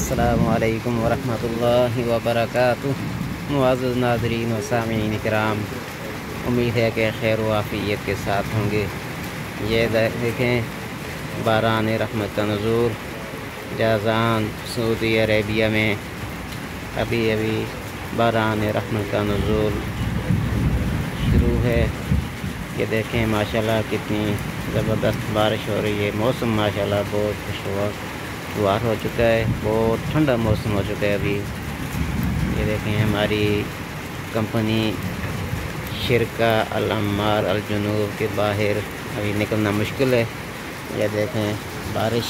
अस्सलामुअलैकुम वरहमतुल्लाहि वबरकातुह। मुअज़्ज़ज़ नाज़रीन व सामीईन किराम, उम्मीद है कि खैर व आफ़ियत के साथ होंगे। ये देखें, बारान रहमत का नुज़ूल जाज़ान सऊदी अरेबिया में अभी अभी बारान रहमत का नुज़ूल शुरू है। ये देखें माशाल्लाह कितनी ज़बरदस्त बारिश हो रही है। मौसम माशाल्लाह बहुत खुशगवार हो चुका है, बहुत ठंडा मौसम हो चुका है अभी। ये देखें हमारी कंपनी शिरका अल अम्मार अल जुनूब के बाहर अभी निकलना मुश्किल है। ये देखें बारिश